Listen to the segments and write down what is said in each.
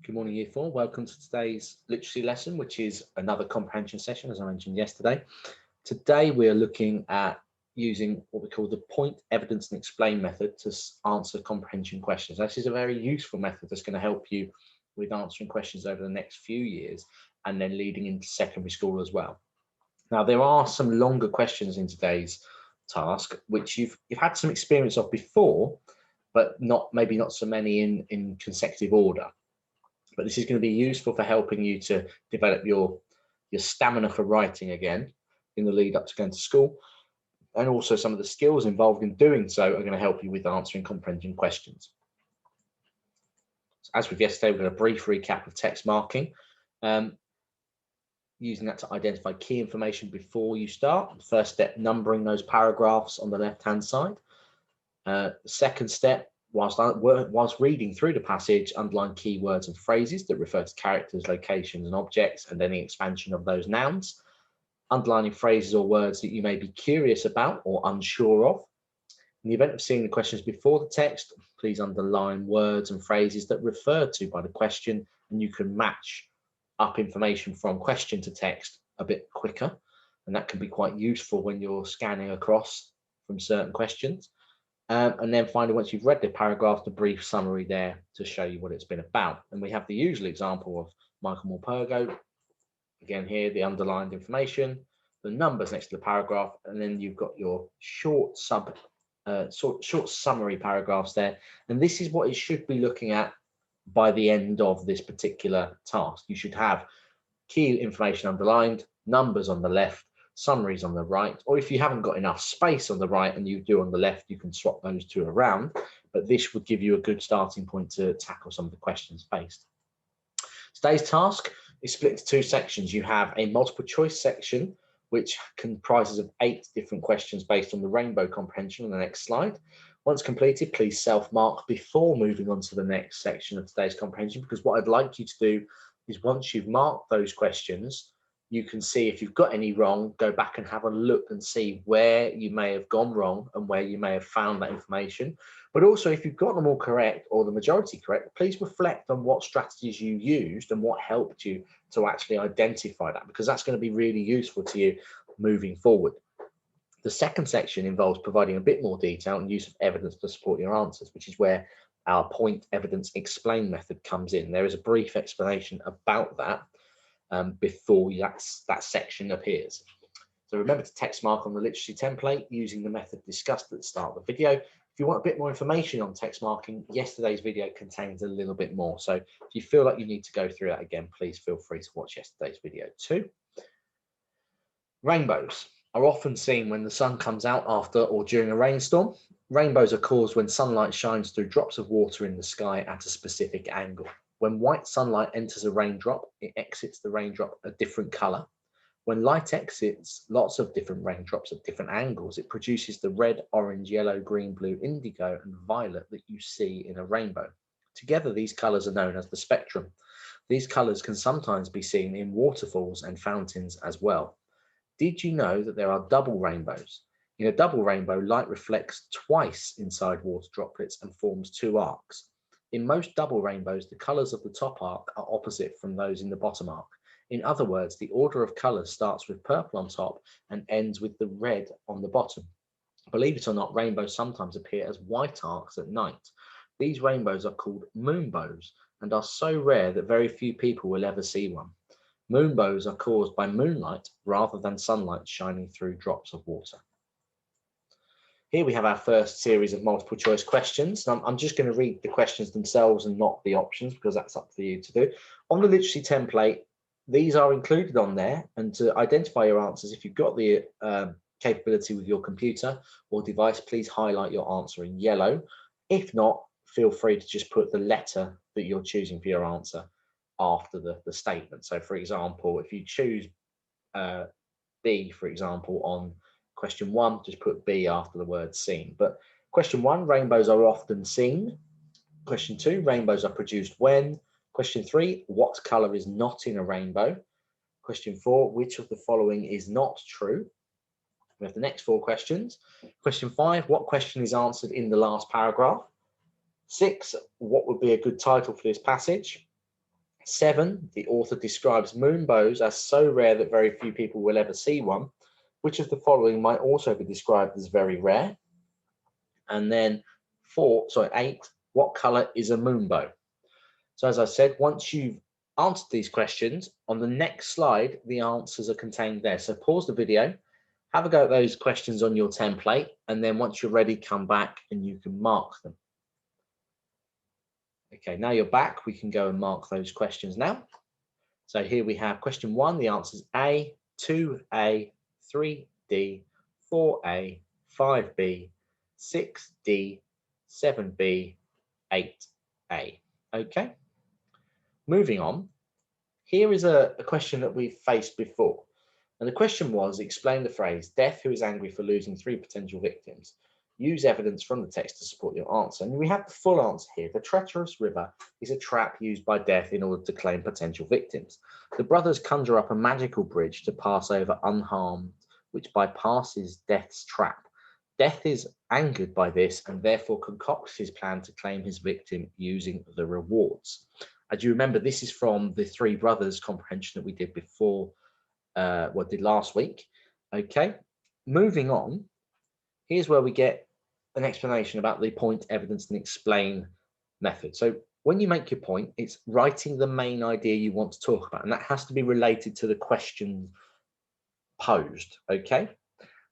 Good morning, Year 4. Welcome to today's literacy lesson, which is another comprehension session, as I mentioned yesterday. Today, we're looking at using what we call the point, evidence, and explain method to answer comprehension questions. This is a very useful method that's going to help you with answering questions over the next few years and then leading into secondary school as well. Now, there are some longer questions in today's task, which you've had some experience of before, but maybe not so many in consecutive order. But this is going to be useful for helping you to develop your stamina for writing again in the lead up to going to school. And also some of the skills involved in doing so are going to help you with answering comprehension questions. So as with yesterday, we're going to brief recap of text marking, using that to identify key information before you start. First step, numbering those paragraphs on the left-hand side. Second step, whilst reading through the passage, underline key words and phrases that refer to characters, locations, and objects, and any expansion of those nouns. Underlining phrases or words that you may be curious about or unsure of. In the event of seeing the questions before the text, please underline words and phrases that referred to by the question, and you can match up information from question to text a bit quicker, and that can be quite useful when you're scanning across from certain questions. And then finally, once you've read the paragraph, the brief summary there to show you what it's been about. And we have the usual example of Michael Morpurgo. Again, here, the underlined information, the numbers next to the paragraph, and then you've got your short summary paragraphs there. And this is what it should be looking at by the end of this particular task. You should have key information underlined, numbers on the left, summaries on the right, or if you haven't got enough space on the right and you do on the left, you can swap those two around, but this would give you a good starting point to tackle some of the questions faced. Today's task is split into two sections. You have a multiple choice section, which comprises of 8 different questions based on the rainbow comprehension on the next slide. Once completed, please self-mark before moving on to the next section of today's comprehension, because what I'd like you to do is once you've marked those questions, you can see if you've got any wrong, go back and have a look and see where you may have gone wrong and where you may have found that information. But also, if you've got them all correct or the majority correct, please reflect on what strategies you used and what helped you to actually identify that, because that's going to be really useful to you moving forward. The second section involves providing a bit more detail and use of evidence to support your answers, which is where our point, evidence, explain method comes in. There is a brief explanation about that before that section appears. So remember to text mark on the literacy template using the method discussed at the start of the video. If you want a bit more information on text marking, yesterday's video contains a little bit more. So if you feel like you need to go through that again, please feel free to watch yesterday's video too. Rainbows are often seen when the sun comes out after or during a rainstorm. Rainbows are caused when sunlight shines through drops of water in the sky at a specific angle. When white sunlight enters a raindrop, it exits the raindrop a different color. When light exits lots of different raindrops at different angles, it produces the red, orange, yellow, green, blue, indigo, and violet that you see in a rainbow. Together, these colors are known as the spectrum. These colors can sometimes be seen in waterfalls and fountains as well. Did you know that there are double rainbows? In a double rainbow, light reflects twice inside water droplets and forms 2 arcs. In most double rainbows, the colors of the top arc are opposite from those in the bottom arc. In other words, the order of colors starts with purple on top and ends with the red on the bottom. Believe it or not, rainbows sometimes appear as white arcs at night. These rainbows are called moonbows and are so rare that very few people will ever see one. Moonbows are caused by moonlight rather than sunlight shining through drops of water. Here we have our first series of multiple choice questions. I'm just going to read the questions themselves and not the options, because that's up for you to do. On the literacy template, these are included on there, and to identify your answers, if you've got the capability with your computer or device, please highlight your answer in yellow. If not, feel free to just put the letter that you're choosing for your answer after the statement. So for example, if you choose B, for example, on question 1, just put B after the word seen. But question 1, rainbows are often seen. Question 2, rainbows are produced when. Question 3, what color is not in a rainbow? Question 4, which of the following is not true? We have the next 4 questions. Question 5, what question is answered in the last paragraph? 6, what would be a good title for this passage? 7, the author describes moonbows as so rare that very few people will ever see one. Which of the following might also be described as very rare? And then 8, what color is a moonbow? So as I said, once you've answered these questions, on the next slide, the answers are contained there. So pause the video, have a go at those questions on your template, and then once you're ready, come back and you can mark them. Okay, now you're back, we can go and mark those questions now. So here we have question 1, the answer is A, 2A, 3D, 4A, 5B, 6D, 7B, 8A. Okay, moving on. Here is a question that we've faced before. And the question was, explain the phrase, Death who is angry for losing 3 potential victims. Use evidence from the text to support your answer. And we have the full answer here. The treacherous river is a trap used by Death in order to claim potential victims. The brothers conjure up a magical bridge to pass over unharmed, which bypasses Death's trap. Death is angered by this and therefore concocts his plan to claim his victim using the rewards. As you remember, this is from the Three Brothers comprehension that we did before, did last week. Okay, moving on. Here's where we get an explanation about the point, evidence, and explain method. So when you make your point, it's writing the main idea you want to talk about, and that has to be related to the question posed. Okay,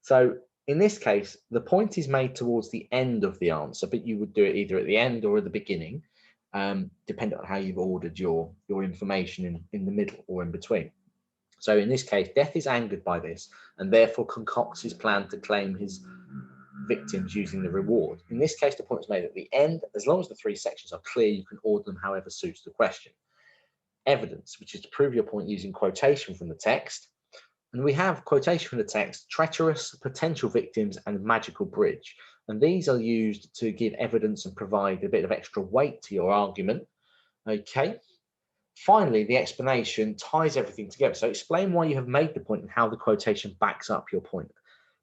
so in this case, the point is made towards the end of the answer, but you would do it either at the end or at the beginning, depending on how you've ordered your information in the middle or in between. So in this case, Death is angered by this and therefore concocts his plan to claim his victims using the reward. In this case, the point is made at the end. As long as the 3 sections are clear, you can order them however suits the question. Evidence, which is to prove your point using quotation from the text. And we have quotation from the text, treacherous, potential victims, and magical bridge. And these are used to give evidence and provide a bit of extra weight to your argument. Okay. Finally, the explanation ties everything together. So explain why you have made the point and how the quotation backs up your point.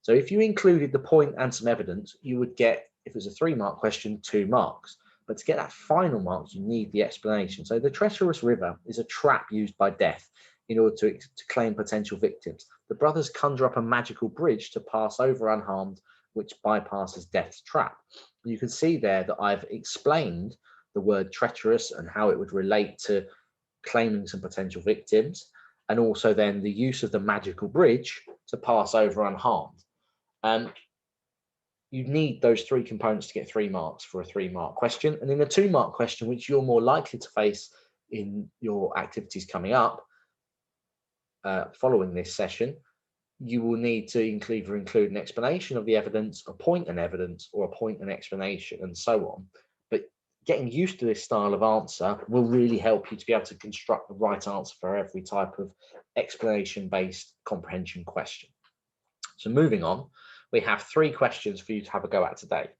So if you included the point and some evidence, you would get, if it was a 3-mark question, 2 marks. But to get that final mark, you need the explanation. So the treacherous river is a trap used by Death in order to claim potential victims. The brothers conjure up a magical bridge to pass over unharmed, which bypasses Death's trap. You can see there that I've explained the word treacherous and how it would relate to claiming some potential victims, and also then the use of the magical bridge to pass over unharmed. You need those 3 components to get 3 marks for a 3-mark question. And in a 2-mark question, which you're more likely to face in your activities coming up following this session, you will need to include an explanation of the evidence, a point and evidence, or a point and explanation, and so on. But getting used to this style of answer will really help you to be able to construct the right answer for every type of explanation-based comprehension question. So moving on, we have 3 questions for you to have a go at today,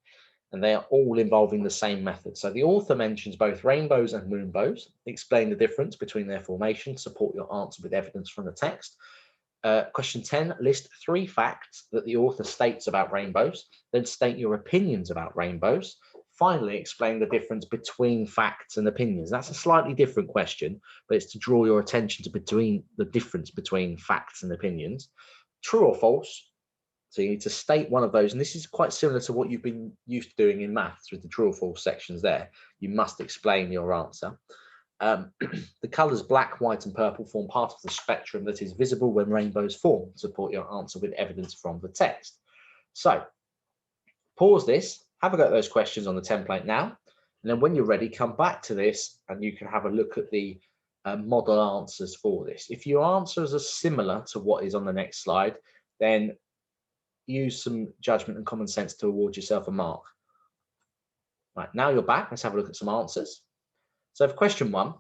and they are all involving the same method. So the author mentions both rainbows and moonbows, explain the difference between their formation, support your answer with evidence from the text. Question 10, list 3 facts that the author states about rainbows, then state your opinions about rainbows. Finally, explain the difference between facts and opinions. That's a slightly different question, but it's to draw your attention to the difference between facts and opinions. True or false? So you need to state one of those, and this is quite similar to what you've been used to doing in maths with the true or false sections there. You must explain your answer. The colours black, white, and purple form part of the spectrum that is visible when rainbows form. Support your answer with evidence from the text. So pause this, have a go at those questions on the template now, and then when you're ready, come back to this and you can have a look at the model answers for this. If your answers are similar to what is on the next slide, then use some judgment and common sense to award yourself a mark. Right, now you're back, let's have a look at some answers. So for question 1,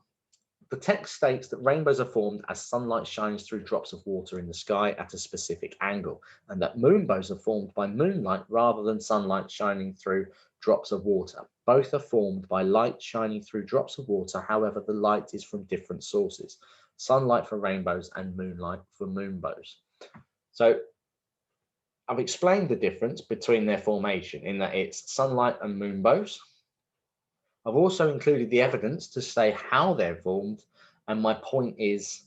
the text states that rainbows are formed as sunlight shines through drops of water in the sky at a specific angle, and that moonbows are formed by moonlight rather than sunlight shining through drops of water. Both are formed by light shining through drops of water, however, the light is from different sources. Sunlight for rainbows and moonlight for moonbows. So I've explained the difference between their formation in that it's sunlight and moonbows. I've also included the evidence to say how they're formed and my point is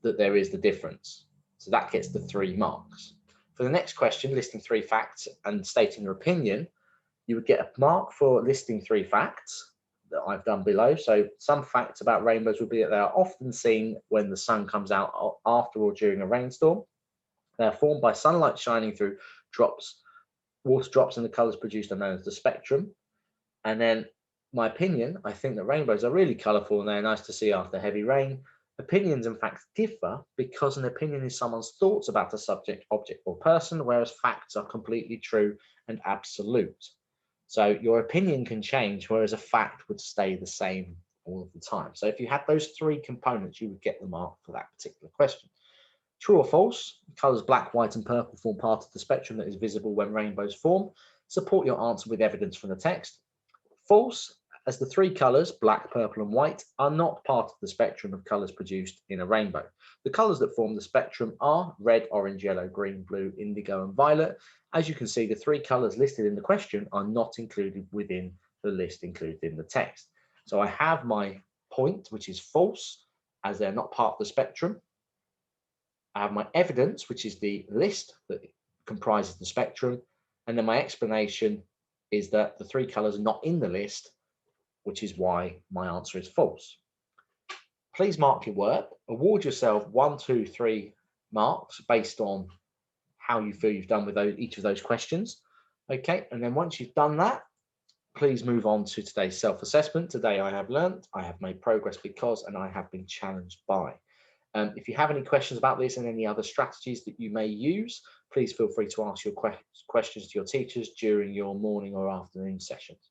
that there is the difference. So that gets the 3 marks. For the next question, listing 3 facts and stating your opinion, you would get a mark for listing 3 facts that I've done below. So some facts about rainbows would be that they are often seen when the sun comes out after or during a rainstorm. They are formed by sunlight shining through water drops, and the colours produced are known as the spectrum. And then my opinion, I think that rainbows are really colourful and they're nice to see after heavy rain. Opinions and facts differ because an opinion is someone's thoughts about a subject, object, or person, whereas facts are completely true and absolute. So your opinion can change, whereas a fact would stay the same all of the time. So if you had those 3 components, you would get the mark for that particular question. True or false? Colours black, white, and purple form part of the spectrum that is visible when rainbows form. Support your answer with evidence from the text. False, as the 3 colours, black, purple, and white, are not part of the spectrum of colours produced in a rainbow. The colours that form the spectrum are red, orange, yellow, green, blue, indigo, and violet. As you can see, the 3 colours listed in the question are not included within the list included in the text. So I have my point, which is false, as they're not part of the spectrum. I have my evidence, which is the list that comprises the spectrum. And then my explanation is that the 3 colours are not in the list, which is why my answer is false. Please mark your work. Award yourself 1, 2, 3 marks based on how you feel you've done with each of those questions. Okay, and then once you've done that, please move on to today's self-assessment. Today I have learned, I have made progress because, and I have been challenged by. If you have any questions about this and any other strategies that you may use, please feel free to ask your questions to your teachers during your morning or afternoon sessions.